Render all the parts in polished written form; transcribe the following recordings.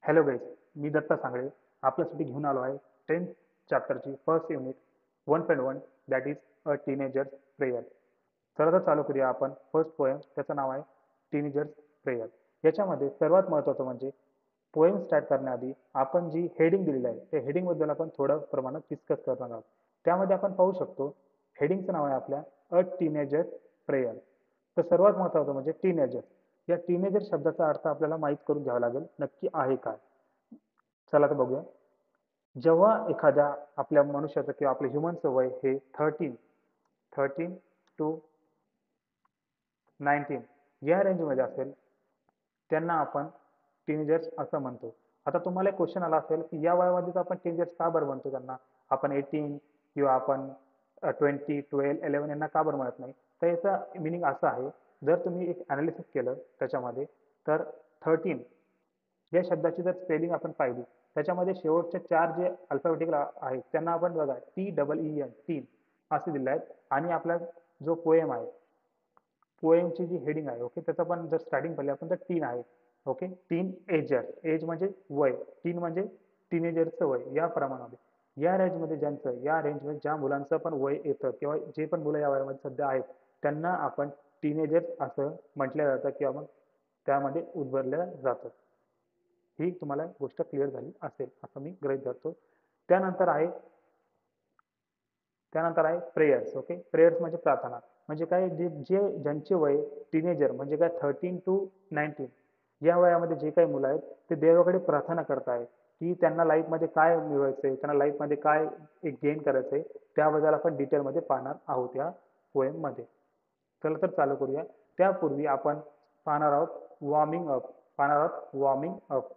Hello guys, मी दत्ता सांगळे आपल्यासाठी घेऊन आलो आहे 10th चॅप्टरची first unit 1.1 that is a teenagers prayer. चला तर चालू करूया आपण फर्स्ट पोएम. त्याचं नाव आहे टीनेजर्स प्रेयर. याच्यामध्ये सर्वात महत्त्वाचं म्हणजे पोएम स्टार्ट करण्याआधी आपण जी हेडिंग दिलेली आहे त्या हेडिंगबद्दल आपण थोड्या प्रमाणात डिस्कस करणार आहोत. त्यामध्ये आपण पाहू शकतो हेडिंगचं नाव आहे आपल्या अ टीनेजर्स प्रेयर. तर सर्वात महत्त्वाचं म्हणजे टीनेजर. या टीनेजर शब्दाचा अर्थ आपल्याला माहीत करून घ्यावा लागेल नक्की आहे काय. चला तर बघूया. जेव्हा एखाद्या आपल्या मनुष्याचं किंवा आपल्या ह्युमनचं वय हे 13 टू 19 या रेंजमध्ये असेल त्यांना आपण टीनेजर्स असं म्हणतो. आता तुम्हाला एक क्वेश्चन आला असेल की या वयामध्येच आपण टीनेजर्स का बरं म्हणतो त्यांना, आपण 18 किंवा आपण 20 12 11 यांना का बरं म्हणत नाही. तर याचा मिनिंग असा आहे, जर तुम्ही एक ॲनालिसिस केलं त्याच्यामध्ये तर 13 या शब्दाची जर स्पेलिंग आपण पाहिली त्याच्यामध्ये शेवटचे 4 जे अल्फाबेटिकल आहेत त्यांना आपण बघा TEEN 3 असे दिले आहेत. आणि आपला जो पोएम आहे पोएमची जी हेडिंग आहे ओके त्याचं पण जर स्टार्टिंग पाहिली आपण तर 3 आहे. ओके, टीन एजर, एज म्हणजे वय, टीन म्हणजे टीनेजरचं वय. या प्रमाणामध्ये या रेंजमध्ये ज्यांचं या रेंजमध्ये ज्या मुलांचं पण वय येतं किंवा जे पण मुलं या वयामध्ये सध्या आहेत त्यांना आपण टीनेजर्स असं म्हटलं जातं किंवा मग त्यामध्ये उद्भरलं जातं. ही तुम्हाला गोष्ट क्लिअर झाली असेल असं मी गृहीत धरतो. त्यानंतर आहे प्रेयर्स. ओके, प्रेयर्स म्हणजे प्रार्थना. म्हणजे काय, जे जे ज्यांचे वय टीनेजर म्हणजे काय 13 टू 19 या वयामध्ये जे काही मुलं आहेत ते देवाकडे प्रार्थना करत आहेत की त्यांना लाईफमध्ये काय मिळवायचंय, त्यांना लाईफमध्ये काय एक गेन करायचंय, त्याबद्दल आपण डिटेलमध्ये पाहणार आहोत या पोएममध्ये. चला तर चालू करूया. त्यापूर्वी आपण पाहणार आहोत वॉर्मिंग अप.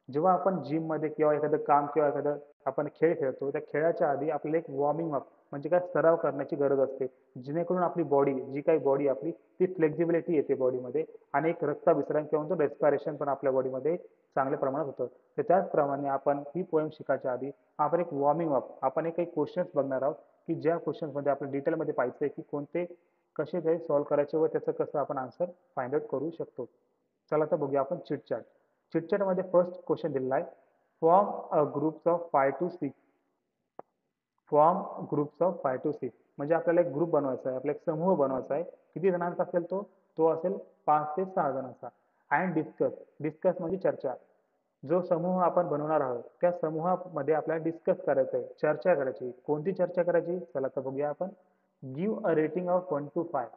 जेव्हा आपण जिममध्ये किंवा एखादं काम किंवा एखादं आपण खेळ खेळतो त्या खेळाच्या आधी आपल्याला एक वॉर्मिंग अप म्हणजे काय सराव करण्याची गरज असते, जेणेकरून आपली बॉडी जी काही बॉडी आपली ती फ्लेक्झिबिलिटी येते बॉडीमध्ये आणि एक रक्ताभिसरण किंवा रेस्पिरेशन पण आपल्या बॉडीमध्ये चांगल्या प्रमाणात होतं. तर त्याचप्रमाणे आपण ही पोएम शिकायच्या आधी आपण एक वॉर्मिंग अप आपण एक काही क्वेश्चन्स बघणार आहोत की ज्या क्वेश्चन्समध्ये आपल्या डिटेलमध्ये पाहिजे आहे की कोणते कसे काही सॉल्व्ह करायचे व त्याचं कसं आपण आन्सर फाइंड आउट करू शकतो. चला तर बघूया आपण चिटचॅट. चिटचॅटमध्ये फर्स्ट क्वेश्चन दिलेला आहे, form a groups of 5 to 6. Form groups of 5 to 6 म्हणजे आपल्याला एक ग्रुप बनवायचा आहे, आपला एक समूह बनवायचा आहे. किती जणांचा असेल तो असेल 5 ते 6 जणांचा. अँड डिस्कस म्हणजे चर्चा. जो समूह आपण बनवणार आहोत त्या समूहामध्ये आपल्याला डिस्कस करायचं आहे, चर्चा करायची. कोणती चर्चा करायची, चला तर बघूया आपण. Give a rating of 1 to 5.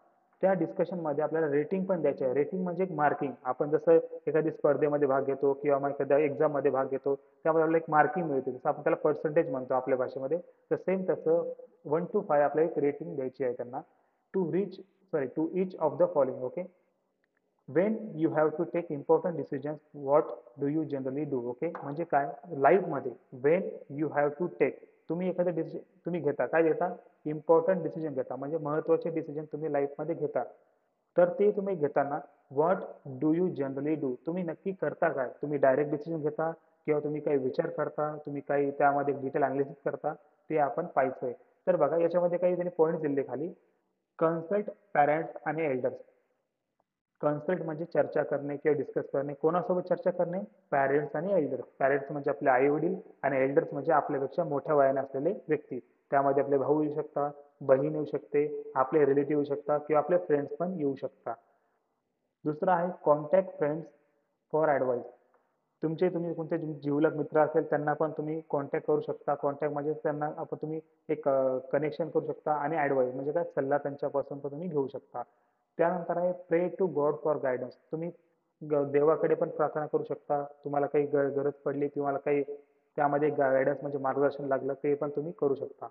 त्या डिस्कशनमध्ये आपल्याला रेटिंग पण द्यायची आहे. रेटिंग म्हणजे एक मार्किंग. आपण जसं एखादी स्पर्धेमध्ये भाग घेतो किंवा मग एखाद्या एक्झाममध्ये भाग घेतो त्यामध्ये आपल्याला एक मार्किंग मिळते, जसं आपण त्याला पर्सेंटेज म्हणतो आपल्या भाषेमध्ये. तर सेम तसं 1 to 5 आपल्याला एक रेटिंग द्यायची आहे त्यांना. To each of the following. Okay, when you have to take important decisions what do you generally do. Okay, म्हणजे काय लाईफमध्ये when you have to take, तुम्ही एखादं डिसिजन तुम्ही घेता, काय घेता, इम्पॉर्टंट डिसिजन घेता म्हणजे महत्त्वाचे डिसिजन तुम्ही लाईफमध्ये घेता. तर ते तुम्ही घेताना what do you generally do, तुम्ही नक्की करता काय. तुम्ही डायरेक्ट डिसिजन घेता किंवा तुम्ही काही विचार करता, तुम्ही काही त्यामध्ये डिटेल अनालिसिस करता, ते आपण पाहायचंय. तर बघा याच्यामध्ये काही त्यांनी पॉईंट्स दिले खाली. कन्सल्ट पॅरेंट्स आणि एल्डर्स. कन्सल्ट म्हणजे चर्चा करणे किंवा डिस्कस करणे. कोणासोबत चर्चा करणे, पॅरेंट्स आणि एल्डर्स. पॅरेंट्स म्हणजे आपले आई वडील आणि एल्डर्स म्हणजे आपल्यापेक्षा मोठ्या वयाने असलेले व्यक्ती. त्यामध्ये आपले भाऊ येऊ शकतात, बहीण येऊ शकते, आपले रिलेटिव्ह येऊ शकतात किंवा आपले फ्रेंड्स पण येऊ शकतात. दुसरं आहे कॉन्टॅक्ट फ्रेंड्स फॉर ॲडवाईस. तुम्ही कोणते जिवलग मित्र असेल त्यांना पण तुम्ही कॉन्टॅक्ट करू शकता. कॉन्टॅक्ट म्हणजे त्यांना आपण तुम्ही एक कनेक्शन करू शकता आणि ॲडवाईस म्हणजे काय सल्ला त्यांच्यापासून पण तुम्ही घेऊ शकता. त्यानंतर आहे प्रे टू गॉड फॉर गायडन्स. तुम्ही देवाकडे पण प्रार्थना करू शकता. तुम्हाला काही गरज पडली, तुम्हाला काही त्यामध्ये गायडन्स म्हणजे मार्गदर्शन लागलं ते पण तुम्ही करू शकता.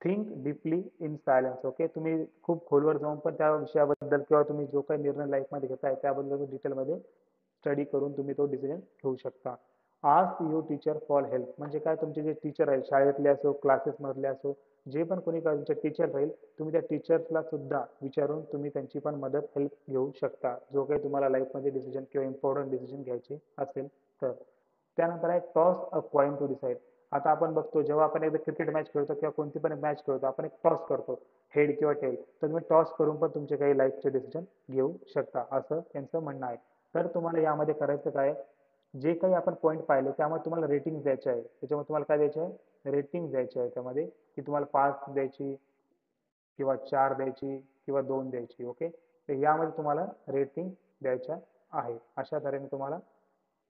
Think deeply in silence. Okay, तुम्ही खूप खोलवर जाऊन पण त्या विषयाबद्दल किंवा तुम्ही जो काही निर्णय लाईफमध्ये घेताय त्याबद्दल डिटेलमध्ये स्टडी करून तुम्ही तो डिसिजन घेऊ शकता. Ask your teacher for help. म्हणजे काय, तुमचे जे टीचर आहेत शाळेतले असो क्लासेसमधले असो जे पण कोणी तुमचे टीचर राहील तुम्ही त्या टीचर्सला सुद्धा विचारून तुम्ही त्यांची पण मदत हेल्प घेऊ शकता, जो काही तुम्हाला लाईफमध्ये डिसिजन किंवा इम्पॉर्टंट डिसिजन घ्यायचे असेल तर. त्यानंतर आहे toss a coin to decide. आता आपण बघतो जेव्हा आपण एकदा क्रिकेट मॅच खेळतो किंवा कोणती पण मॅच खेळतो आपण एक टॉस करतो. हेड किंवा टेल, तर तुम्ही टॉस करून पण तुमचे काही लाईफचे डिसिजन घेऊ शकता, असं त्यांचं म्हणणं आहे. तर तुम्हाला यामध्ये करायचं काय, जे काही आपण पॉईंट पाहिले त्यामध्ये तुम्हाला रेटिंग द्यायचे आहे. त्याच्यामध्ये तुम्हाला काय द्यायचे आहे, रेटिंग द्यायची आहे त्यामध्ये, की तुम्हाला 5 द्यायची किंवा 4 द्यायची किंवा 2 द्यायची. ओके, तर यामध्ये तुम्हाला रेटिंग द्यायच्या आहे. अशा तऱ्हेने तुम्हाला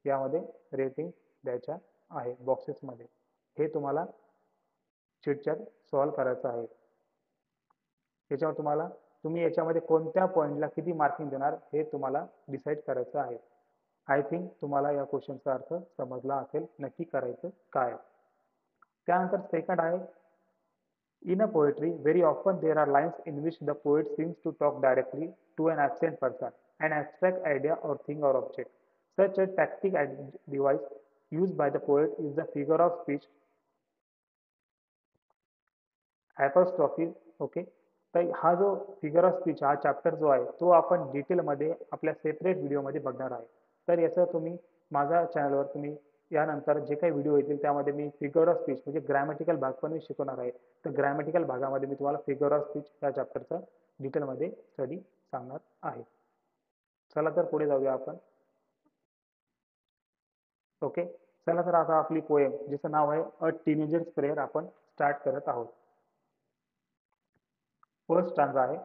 यामध्ये रेटिंग द्यायच्या आहे बॉक्सेसमध्ये. हे तुम्हाला चिटचॅट सॉल्व करायचं आहे. त्याच्यावर तुम्हाला, तुम्ही याच्यामध्ये कोणत्या पॉईंटला किती मार्किंग देणार हे तुम्हाला डिसाईड करायचं आहे. आय थिंक तुम्हाला या क्वेश्चनचा अर्थ समजला असेल, नक्की करायचं काय. त्यानंतर सेकंड आहे, in a poetry very often there are lines in which the poet seems to talk directly to an absent person, an abstract idea or thing or object. Such a tactic device used by the poet is the figure of speech apostrophe. Okay, तर हा जो figure of speech हा chapter जो आहे तो आपण डिटेलमध्ये आपल्या सेपरेट व्हिडिओमध्ये बघणार आहे. तर याचं तुम्ही माझ्या चॅनलवर तुम्ही यानंतर जे काही व्हिडिओ येतील त्यामध्ये मी फिगर ऑफ स्पीच म्हणजे ग्रॅमॅटिकल भाग पण मी शिकवणार आहे. तर ग्रॅमॅटिकल भागामध्ये मी तुम्हाला फिगर ऑफ स्पीच या चॅप्टरचा डिटेलमध्ये स्टडी सांगणार आहे. चला तर पुढे जाऊया आपण. ओके, चला तर आता आपली पोएम जिचं नाव आहे अ टीनेजर्स प्रेयर आपण स्टार्ट करत आहोत. फर्स्ट स्टांजा आहे,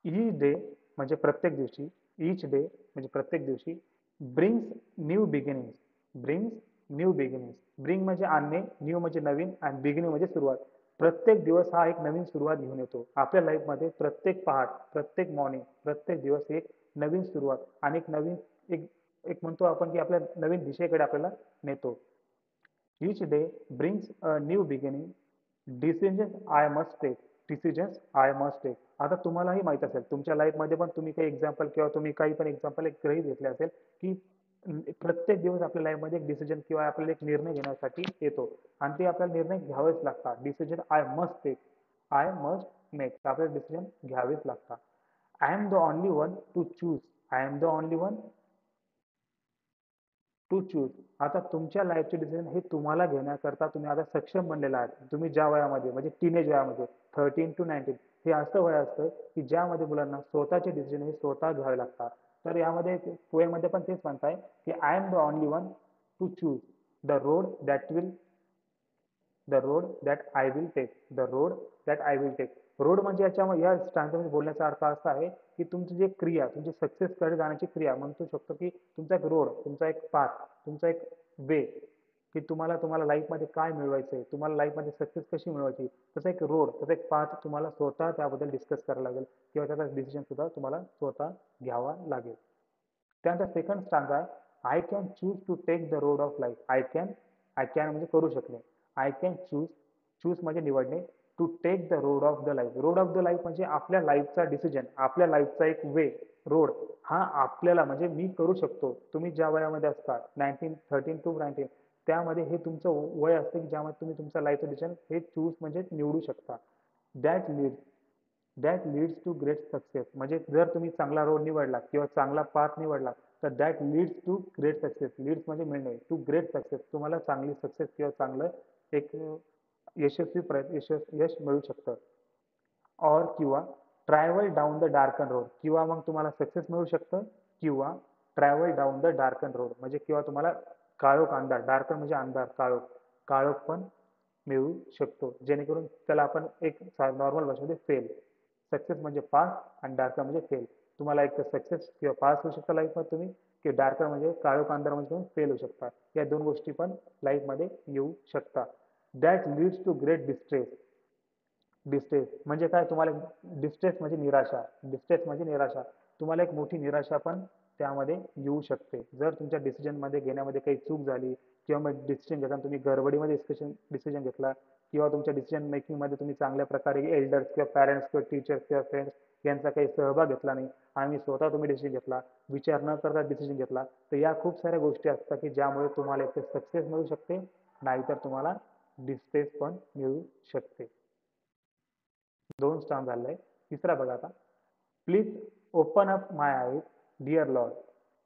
ईच डे म्हणजे प्रत्येक दिवशी, ईच डे म्हणजे प्रत्येक दिवशी, brings new beginnings, brings new beginnings. Bring म्हणजे आणणे, न्यू म्हणजे नवीन आणि बिगिनिंग म्हणजे सुरुवात. प्रत्येक दिवस हा एक नवीन सुरुवात घेऊन येतो आपल्या लाईफमध्ये. प्रत्येक पहाट, प्रत्येक मॉर्निंग, प्रत्येक दिवस एक नवीन सुरुवात आणि एक नवीन एक एक म्हणतो आपण की आपल्या नवीन दिशेकडे आपल्याला नेतो. Each day brings a new beginning, decisions I must take, decisions I must take. आता तुम्हालाही माहित असेल तुमच्या लाईफमध्ये पण तुम्ही काही एक्झाम्पल किंवा तुम्ही काही पण एक्झाम्पल एक गृहीत घेतले असेल की प्रत्येक दिवस आपल्या लाईफमध्ये एक डिसिजन किंवा आपल्याला एक निर्णय घेण्यासाठी येतो आणि ते आपल्याला निर्णय घ्यावेच लागतात. Decision I must take, I must make, आपल्याला डिसिजन घ्यावेच लागतात. I am the only one to choose, I am the only one to choose. आता तुमच्या लाईफचे डिसिजन हे तुम्हाला घेण्याकरता तुम्ही आता सक्षम बनलेला आहात. तुम्ही ज्या वयामध्ये म्हणजे टीनेज वयामध्ये 13 to 19 हे असं वय असतं की ज्यामध्ये मुलांना स्वतःचे डिसिजन हे स्वतः घ्यावे लागतात. तर यामध्ये पोएमध्ये पण तेच म्हणताय की I am the only one to choose the road that will, the road that I will take, the road that I will take. Road म्हणजे या स्टांजामध्ये बोलण्याचा अर्थ असा आहे की तुमची जे क्रिया, तुमची सक्सेसकडे जाण्याची क्रिया म्हणू शकतो की तुमचा एक रोड, तुमचा एक पाथ, तुमचा एक वे, की तुम्हाला तुम्हाला लाईफमध्ये काय मिळवायचं आहे, तुम्हाला लाईफमध्ये सक्सेस कशी मिळवायची, तसा एक रोड, तसा एक पाथ तुम्हाला स्वतः त्याबद्दल डिस्कस करायला लागेल किंवा त्याचा डिसिजन सुद्धा तुम्हाला स्वतः घ्यावा लागेल. त्यानंतर सेकंड स्टांजा आहे, I can choose to take the road of life. I can म्हणजे करू शकणे, आय कॅन चूज, चूज म्हणजे निवडणे, to take the road of the life. Road of the life म्हणजे आपल्या लाईफचा डिसिजन, आपल्या लाईफचा एक वे, रोड हा आपल्याला म्हणजे मी करू शकतो. तुम्ही ज्या वयामध्ये असता 13 to 19 त्यामध्ये हे तुमचं वय असतं की ज्यामध्ये तुम्ही तुमचं लाईफचं डिसिजन हे चूज म्हणजे निवडू शकता. That leads, that leads to great success म्हणजे जर तुम्ही चांगला रोड निवडला किंवा चांगला पाथ निवडला तर that leads to great success. Leads म्हणजे मिळणे, टू ग्रेट सक्सेस तुम्हाला चांगली सक्सेस किंवा चांगलं एक यशस्वी यश मिळू शकतं. और किंवा travel down the darken road, किंवा मग तुम्हाला सक्सेस मिळू शकतं किंवा travel down the darken road म्हणजे किंवा तुम्हाला काळोख अंधार, डार्कन म्हणजे अंधार, काळोख, काळोख पण मिळू शकतो. जेणेकरून त्याला आपण एक नॉर्मल भाषेमध्ये फेल, सक्सेस म्हणजे पास आणि डार्कर म्हणजे फेल. तुम्हाला एक तर सक्सेस किंवा पास होऊ शकता लाईफमध्ये तुम्ही, किंवा डार्कर म्हणजे काळोख अंधार म्हणजे तुम्ही फेल होऊ शकता. या दोन गोष्टी पण लाईफमध्ये येऊ शकतात. That leads to great distress, distress म्हणजे काय, तुम्हाला डिस्ट्रेस म्हणजे निराशा, डिस्ट्रेस म्हणजे निराशा, तुम्हाला एक मोठी निराशा पण त्यामध्ये येऊ शकते जर तुमच्या डिसिजनमध्ये घेण्यामध्ये काही चूक झाली किंवा मग डिसिजन घेताना तुम्ही गडबडीमध्ये डिसिजन घेतला किंवा तुमच्या डिसिजन मेकिंगमध्ये तुम्ही चांगल्या प्रकारे एल्डर्स किंवा पॅरेंट्स किंवा टीचर्स किंवा फ्रेंड्स यांचा काही सहभाग घेतला नाही आणि स्वतः तुम्ही डिसिजन घेतला, विचार न करता डिसिजन घेतला, तर या खूप साऱ्या गोष्टी असतात की ज्यामुळे तुम्हाला एक सक्सेस मिळू शकते, नाहीतर तुम्हाला डिस्ट्रेस पण मिळू शकते. दोन स्टाम झाले. तिसरा बघा आता, please open up my eyes dear lord.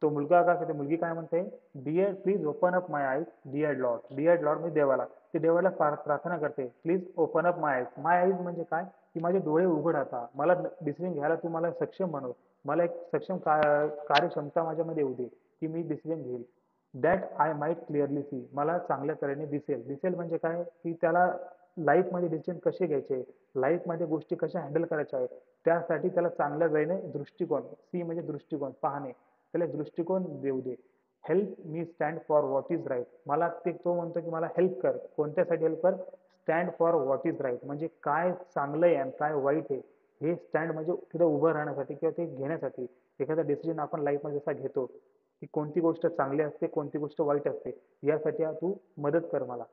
तो मुलगा काय करते, मुलगी काय म्हणते, dear please open up my eyes dear lord म्हणजे देवाला. ते देवाला प्रार्थना करते, please open up my eyes म्हणजे काय, की माझे डोळे उघड आता, मला डिसिजन घ्यायला तू मला सक्षम बनव, मला एक सक्षम कार्यक्षमता माझ्यामध्ये येऊ दे, की मी डिसिजन घेईल. That I might clearly see, मला चांगल्या तऱ्हेने दिसेल म्हणजे काय, की त्याला लाईफमध्ये डिसिजन कसे घ्यायचे, लाईफमध्ये गोष्टी कशा हँडल करायच्या आहेत, त्यासाठी त्याला चांगल्या वेळेने दृष्टिकोन, सी म्हणजे दृष्टिकोन पाहणे, त्याला दृष्टिकोन देऊ दे. Help me stand for what is right, मला ते तो म्हणतो की मला हेल्प कर, कोणत्यासाठी हेल्प कर, stand for what is right म्हणजे काय चांगलं आहे आणि काय वाईट आहे, हे स्टँड म्हणजे तिथं उभं राहण्यासाठी किंवा ते घेण्यासाठी. एखादा डिसिजन आपण लाईफमध्ये जसा घेतो, की कोणती गोष्ट चांगली असते, कोणती गोष्ट वाईट असते, यासाठी तू मदत कर मला.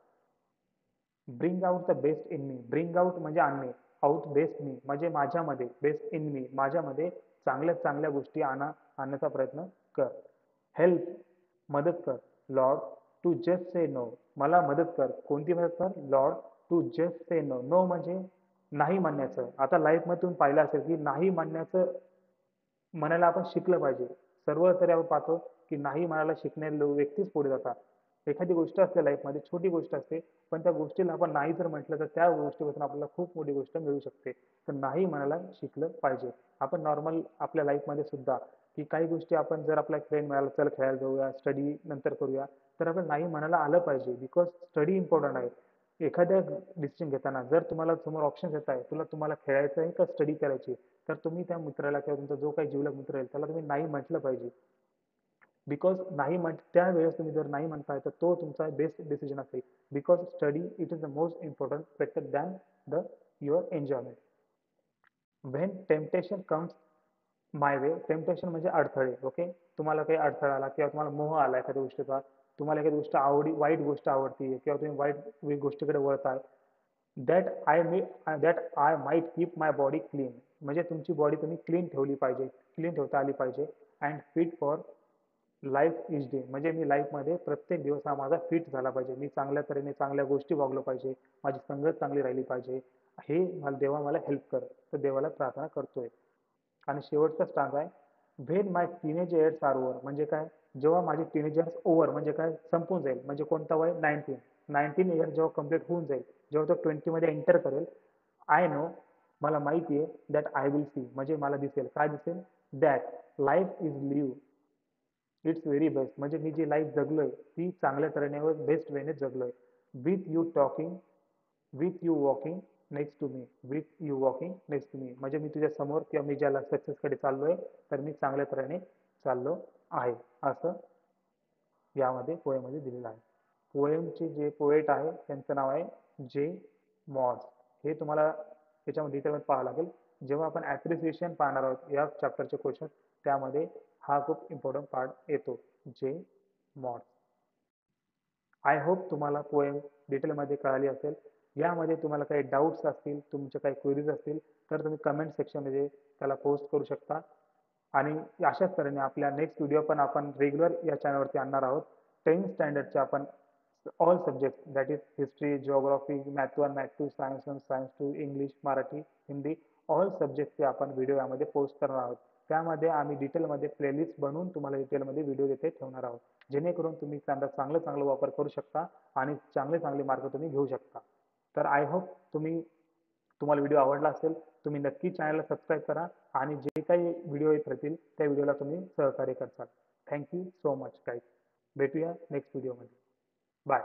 Bring out the best in me, bring out म्हणजे आणणे, आउट बेस्ट मी म्हणजे माझ्यामध्ये, बेस्ट इन मी माझ्यामध्ये चांगल्या चांगल्या गोष्टी आणण्याचा प्रयत्न कर. हेल्प मदत कर, lord to just say no, मला मदत कर, कोणती मदत कर, lord to just say no, no म्हणजे नाही म्हणण्याचं. आता लाईफमध्ये तुम्ही पाहिलं असेल की नाही म्हणण्याचं म्हणायला आपण शिकलं पाहिजे. सर्व तरी आपण पाहतो की नाही म्हणायला शिकणारे व्यक्तीच पुढे जातात. एखादी गोष्ट असते लाईफमध्ये, छोटी गोष्ट असते, पण त्या गोष्टीला आपण नाही जर म्हटलं तर त्या गोष्टीपासून आपल्याला खूप मोठी गोष्ट मिळू शकते. तर नाही म्हणायला शिकलं पाहिजे. आपण नॉर्मल आपल्या लाईफमध्ये सुद्धा, की काही गोष्टी आपण जर आपला फ्रेंड मिळाला, चल खेळायला जाऊया, स्टडी नंतर करूया, तर आपण नाही म्हणायला आलं पाहिजे. बिकॉज स्टडी इम्पॉर्टंट आहे. एखाद्या डिसिजन घेताना जर तुम्हाला समोर ऑप्शन्स येत आहे, तुम्हाला खेळायचं आहे का स्टडी करायची, तर तुम्ही त्या मित्राला किंवा तुमचा जो काही जिवलग मित्र आहे त्याला तुम्ही नाही म्हटलं पाहिजे. बिकॉज नाही त्यावेळेस तुम्ही जर नाही म्हणताय तर तो तुमचा बेस्ट डिसिजन असेल. Because study it is the most important factor than the your enjoyment. When temptation comes my way, temptation म्हणजे अडथळे. ओके, तुम्हाला काही अडथळा आला किंवा तुम्हाला मोह आला एखाद्या गोष्टीचा, तुम्हाला एखादी गोष्ट वाईट गोष्ट आवडते किंवा तुम्ही वाईट गोष्टीकडे वळताय, that I might keep my body clean म्हणजे तुमची बॉडी तुम्ही क्लीन ठेवली पाहिजे, क्लीन ठेवता आली पाहिजे. And fit for life is day म्हणजे मी लाईफमध्ये प्रत्येक दिवस हा माझा फिट झाला पाहिजे, मी चांगल्या तऱ्हेने चांगल्या गोष्टी वागलो पाहिजे, माझी संगत चांगली राहिली पाहिजे, हे मला देवा मला हेल्प कर. तर देवाला प्रार्थना करतोय. आणि शेवटचा स्टांजा आहे, when my teenage years are over म्हणजे काय, जेव्हा माझी टीनेज इयर्स ओव्हर म्हणजे काय संपून जाईल, म्हणजे कोणता वय, 19 इयर्स जेव्हा कम्प्लीट होऊन जाईल, जेव्हा तो 20 मध्ये एंटर करेल, आय नो मला माहिती आहे, दॅट आय विल सी म्हणजे मला दिसेल, काय दिसेल, that life is live it's very best म्हणजे मी जी लाईफ जगलोय ती चांगल्या तऱ्हेने व बेस्ट वेने जगलोय. With you talking, with you walking next to me, with you walking next to me म्हणजे मी तुझ्या समोर किंवा मी ज्याला सक्सेसकडे चाललोय तर मी चांगल्या तऱ्हेने चाललो आहे, असं यामध्ये पोएममध्ये दिलेलं आहे. पोएमचे जे पोएट आहे त्यांचं नाव आहे जे मॉस. हे तुम्हाला त्याच्यामध्ये डिटेलमध्ये पाहावं लागेल. जेव्हा आपण ॲप्रिसिएशन पाहणार आहोत या चॅप्टरचे क्वेश्चन, त्यामध्ये हा खूप इम्पॉर्टंट पार्ट येतो, जे मॉस. आय होप तुम्हाला पोएम डिटेलमध्ये कळाली असेल. यामध्ये तुम्हाला काही डाऊट्स असतील, तुमचे काही क्वेरीज असतील, तर तुम्ही कमेंट सेक्शनमध्ये त्याला पोस्ट करू शकता. आणि अशाच तऱ्हेने आपल्या नेक्स्ट व्हिडिओ पण आपण रेग्युलर या चॅनलवरती आणणार आहोत. 10th स्टँडर्डचे आपण all subject that is history, geography, math 1, math 2, science 1, science 2, English, Marathi, Hindi, all सब्जेक्टचे आपण व्हिडिओ यामध्ये पोस्ट करणार आहोत. त्यामध्ये आम्ही डिटेलमध्ये प्लेलिस्ट बनवून तुम्हाला डिटेलमध्ये व्हिडिओ येथे ठेवणार आहोत, जेणेकरून तुम्ही त्यांचा चांगला वापर करू शकता आणि चांगले मार्क तुम्ही घेऊ शकता. तर आय होप तुम्हाला व्हिडिओ आवडला असेल. तुम्ही नक्की चॅनलला सबस्क्राईब करा आणि जे काही व्हिडिओ येत राहतील त्या व्हिडिओला तुम्ही सहकार्य करताल. Thank you so much guys. भेटूया नेक्स्ट व्हिडिओमध्ये. बाय.